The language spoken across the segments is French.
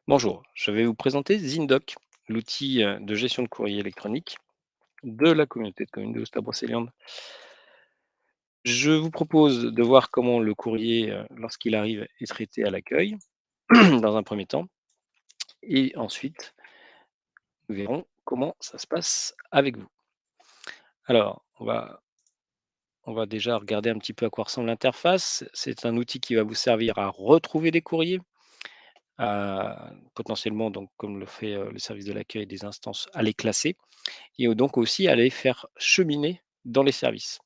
Bonjour, je vais vous présenter Zindoc, l'outil de gestion de courrier électronique de la communauté de communes de Ousta-Brocéliande. Je vous propose de voir comment le courrier, lorsqu'il arrive, est traité à l'accueil, dans un premier temps, et ensuite, nous verrons comment ça se passe avec vous. Alors, on va déjà regarder un petit peu à quoi ressemble l'interface. C'est un outil qui va vous servir à retrouver des courriers, à potentiellement, donc, comme le fait le service de l'accueil des instances, à les classer et donc aussi à les faire cheminer dans les services.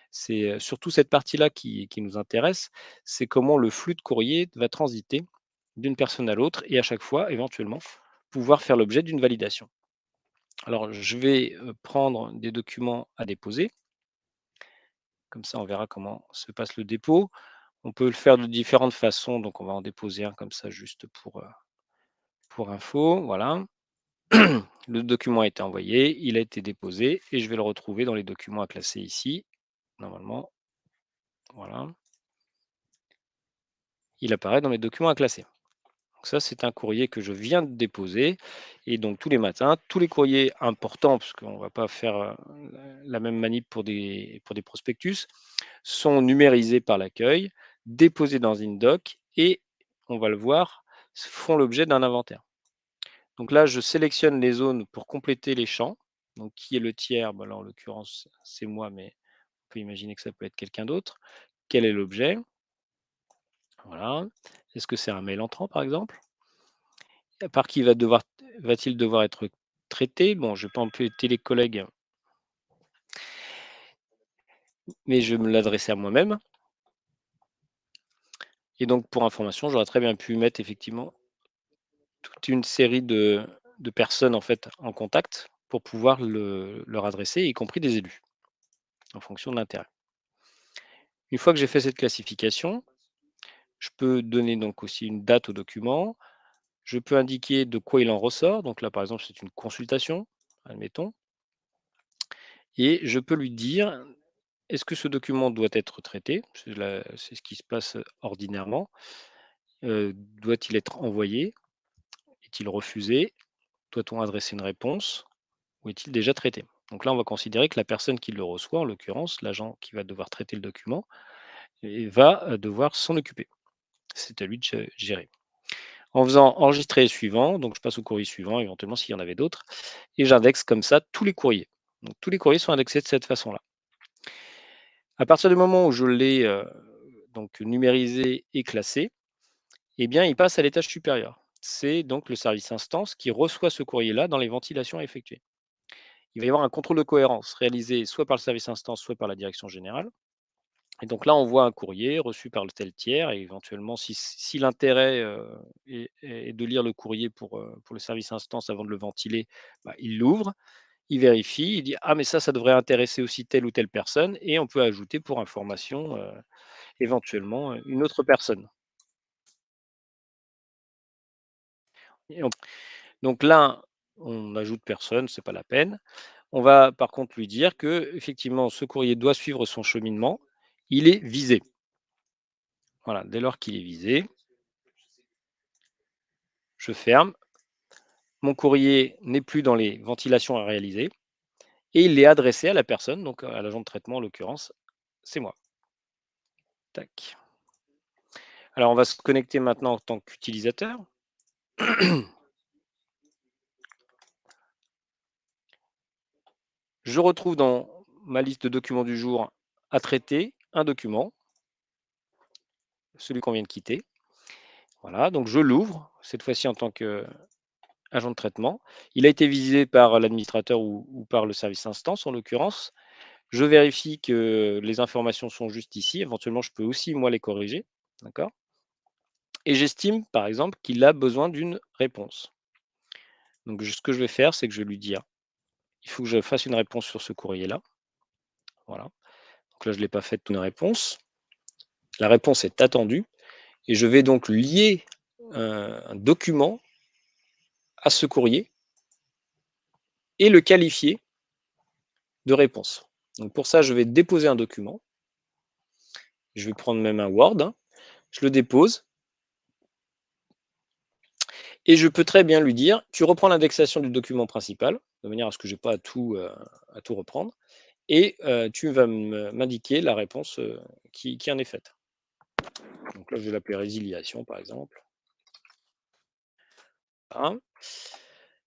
C'est surtout cette partie-là qui nous intéresse, c'est comment le flux de courrier va transiter d'une personne à l'autre et à chaque fois, éventuellement, pouvoir faire l'objet d'une validation. Alors, je vais prendre des documents à déposer, comme ça on verra comment se passe le dépôt. On peut le faire de différentes façons, donc on va en déposer un comme ça juste pour info, voilà. Le document a été envoyé, il a été déposé et je vais le retrouver dans les documents à classer ici. Normalement, voilà, il apparaît dans mes documents à classer. Donc ça, c'est un courrier que je viens de déposer et donc tous les matins, tous les courriers importants, parce qu'on ne va pas faire, la même manip pour des prospectus, sont numérisés par l'accueil, déposés dans Indoc et on va le voir, font l'objet d'un inventaire. Donc là, je sélectionne les zones pour compléter les champs. Donc qui est le tiers? Bah là, en l'occurrence, c'est moi, mais on peut imaginer que ça peut être quelqu'un d'autre. Quel est l'objet? Voilà. Est-ce que c'est un mail entrant, par exemple? Par qui va-t-il devoir être traité? Bon, je ne vais pas embêter les collègues, mais je vais me l'adresser à moi-même. Et donc, pour information, j'aurais très bien pu mettre effectivement toute une série de personnes en fait en contact pour pouvoir leur adresser, y compris des élus, en fonction de l'intérêt. Une fois que j'ai fait cette classification, je peux donner donc aussi une date au document. Je peux indiquer de quoi il en ressort. Donc là, par exemple, c'est une consultation, admettons. Et je peux lui dire, est-ce que ce document doit être traité? C'est ce qui se passe ordinairement. Doit-il être envoyé? Est-il refusé? Doit-on adresser une réponse? Ou est-il déjà traité? Donc là, on va considérer que la personne qui le reçoit, en l'occurrence, l'agent qui va devoir traiter le document, et va devoir s'en occuper. C'est à lui de gérer. En faisant enregistrer suivant, donc je passe au courrier suivant, éventuellement s'il y en avait d'autres, et j'indexe comme ça tous les courriers. Donc tous les courriers sont indexés de cette façon-là. À partir du moment où je l'ai donc numérisé et classé, eh bien, il passe à l'étage supérieur. C'est donc le service instance qui reçoit ce courrier-là dans les ventilations à effectuer. Il va y avoir un contrôle de cohérence réalisé soit par le service instance, soit par la direction générale. Et donc là, on voit un courrier reçu par le tel tiers et éventuellement, si l'intérêt est de lire le courrier pour le service instance avant de le ventiler, bah, il l'ouvre, il vérifie, il dit: «Ah mais ça devrait intéresser aussi telle ou telle personne» et on peut ajouter pour information, éventuellement, une autre personne. Et on donc là, on ajoute personne, c'est pas la peine. On va par contre lui dire que effectivement, ce courrier doit suivre son cheminement, il est visé. Voilà, dès lors qu'il est visé, je ferme. Mon courrier n'est plus dans les ventilations à réaliser et il est adressé à la personne, donc à l'agent de traitement en l'occurrence, c'est moi. Tac. Alors on va se connecter maintenant en tant qu'utilisateur. Je retrouve dans ma liste de documents du jour à traiter un document, celui qu'on vient de quitter. Voilà, donc je l'ouvre, cette fois-ci en tant qu'agent de traitement. Il a été visé par l'administrateur ou par le service instance en l'occurrence. Je vérifie que les informations sont justes ici. Éventuellement, je peux aussi moi les corriger. D'accord? Et j'estime, par exemple, qu'il a besoin d'une réponse. Donc, ce que je vais faire, c'est que je vais lui dire, il faut que je fasse une réponse sur ce courrier-là. Voilà. Donc là, je ne l'ai pas faite une réponse. La réponse est attendue et je vais donc lier un document à ce courrier et le qualifier de réponse. Donc pour ça, je vais déposer un document. Je vais prendre même un Word, hein. Je le dépose Et je peux très bien lui dire: «Tu reprends l'indexation du document principal, de manière à ce que j'ai pas à tout reprendre et tu vas m'indiquer la réponse, qui en est faite». Donc là, je vais l'appeler résiliation, par exemple. Voilà.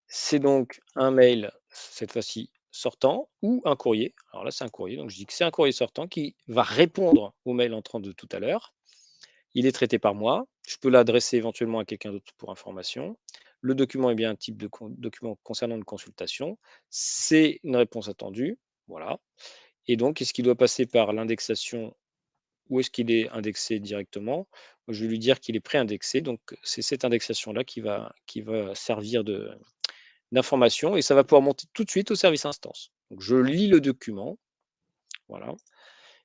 C'est donc un mail, cette fois-ci sortant ou un courrier. Alors là, c'est un courrier, donc je dis que c'est un courrier sortant qui va répondre au mail entrant de tout à l'heure. Il est traité par moi. Je peux l'adresser éventuellement à quelqu'un d'autre pour information. Le document est bien un type de document concernant une consultation. C'est une réponse attendue. Voilà. Et donc, est-ce qu'il doit passer par l'indexation ou est-ce qu'il est indexé directement? Je vais lui dire qu'il est préindexé. Donc, c'est cette indexation-là qui va servir d'information et ça va pouvoir monter tout de suite au service instance. Donc, je lis le document. Voilà.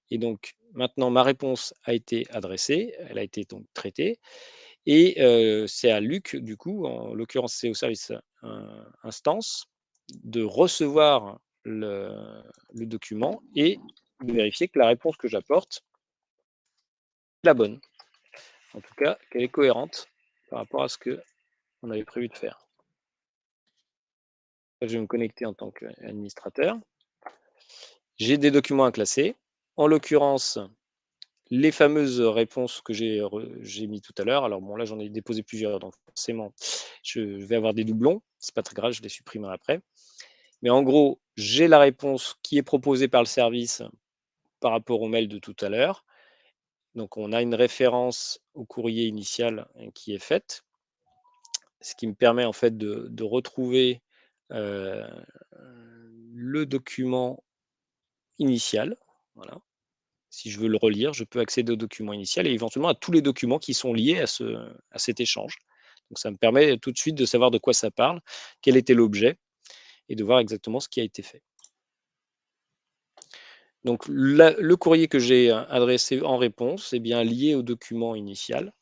Et donc, maintenant, ma réponse a été adressée. Elle a été donc traitée. Et c'est à Luc, du coup, en l'occurrence, c'est au service, instance, de recevoir le document et de vérifier que la réponse que j'apporte est la bonne. En tout cas, qu'elle est cohérente par rapport à ce qu'on avait prévu de faire. Je vais me connecter en tant qu'administrateur. J'ai des documents à classer. En l'occurrence, les fameuses réponses que j'ai mis tout à l'heure. Alors bon, là, j'en ai déposé plusieurs, donc forcément, je vais avoir des doublons. C'est pas très grave, je les supprimerai après. Mais en gros, j'ai la réponse qui est proposée par le service par rapport au mail de tout à l'heure. Donc, on a une référence au courrier initial qui est faite, ce qui me permet en fait de retrouver euh, le document initial. Voilà. Si je veux le relire, je peux accéder au document initial et éventuellement à tous les documents qui sont liés à cet échange. Donc, ça me permet tout de suite de savoir de quoi ça parle, quel était l'objet et de voir exactement ce qui a été fait. Donc le courrier que j'ai adressé en réponse est bien lié au document initial.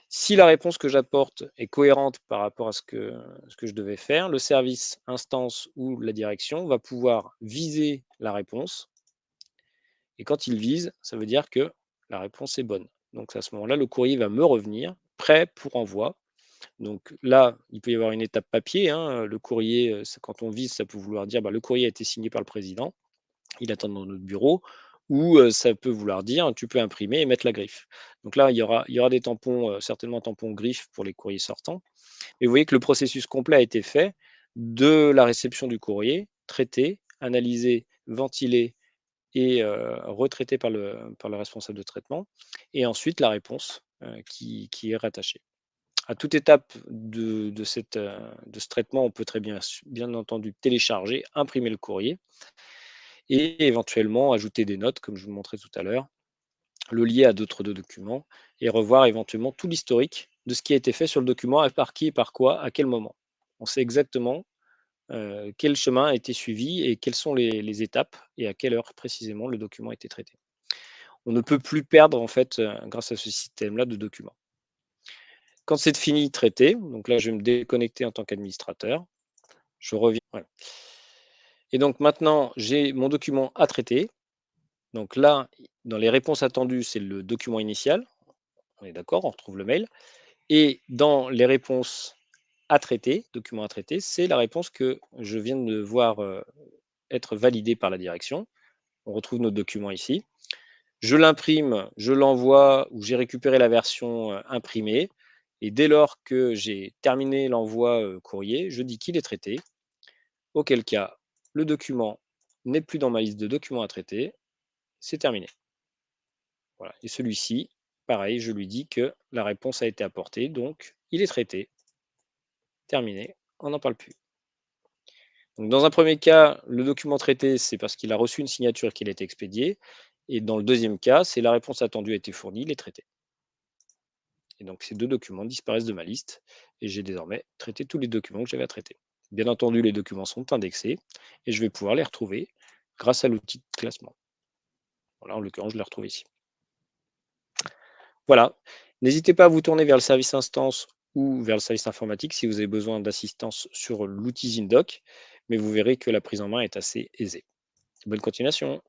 Si la réponse que j'apporte est cohérente par rapport à ce que je devais faire, le service instance ou la direction va pouvoir viser la réponse. Et quand il vise, ça veut dire que la réponse est bonne. Donc à ce moment-là, le courrier va me revenir prêt pour envoi. Donc là, il peut y avoir une étape papier, hein. Le courrier, quand on vise, ça peut vouloir dire bah, le courrier a été signé par le président. Il attend dans notre bureau ou ça peut vouloir dire: «Tu peux imprimer et mettre la griffe». Donc là, il y aura des tampons, certainement tampons griffes pour les courriers sortants. Et vous voyez que le processus complet a été fait de la réception du courrier, traité, analysé, ventilé et retraité par le responsable de traitement et ensuite la réponse, qui est rattachée. À toute étape de ce traitement, on peut très bien entendu télécharger, imprimer le courrier et éventuellement ajouter des notes, comme je vous montrais tout à l'heure, le lier à d'autres documents et revoir éventuellement tout l'historique de ce qui a été fait sur le document, et par qui et par quoi, à quel moment. On sait exactement quel chemin a été suivi et quelles sont les étapes et à quelle heure précisément le document a été traité. On ne peut plus perdre en fait grâce à ce système-là de documents. Quand c'est fini, traité, donc là je vais me déconnecter en tant qu'administrateur, je reviens. Ouais. Et donc maintenant j'ai mon document à traiter. Donc là, dans les réponses attendues, c'est le document initial. On est d'accord, on retrouve le mail. Et dans les réponses à traiter, document à traiter, c'est la réponse que je viens de voir être validée par la direction. On retrouve notre document ici. Je l'imprime, je l'envoie ou j'ai récupéré la version imprimée. Et dès lors que j'ai terminé l'envoi courrier, je dis qu'il est traité. Auquel cas, le document n'est plus dans ma liste de documents à traiter. C'est terminé. Voilà. Et celui-ci, pareil, je lui dis que la réponse a été apportée, donc il est traité, terminé, on n'en parle plus. Donc dans un premier cas, le document traité, c'est parce qu'il a reçu une signature qu'il a été expédié. Et dans le deuxième cas, c'est la réponse attendue a été fournie, il est traité. Et donc ces deux documents disparaissent de ma liste et j'ai désormais traité tous les documents que j'avais à traiter. Bien entendu, les documents sont indexés et je vais pouvoir les retrouver grâce à l'outil de classement. Voilà, en l'occurrence, je les retrouve ici. Voilà. N'hésitez pas à vous tourner vers le service instance ou vers le service informatique si vous avez besoin d'assistance sur l'outil Zindoc, mais vous verrez que la prise en main est assez aisée. Bonne continuation.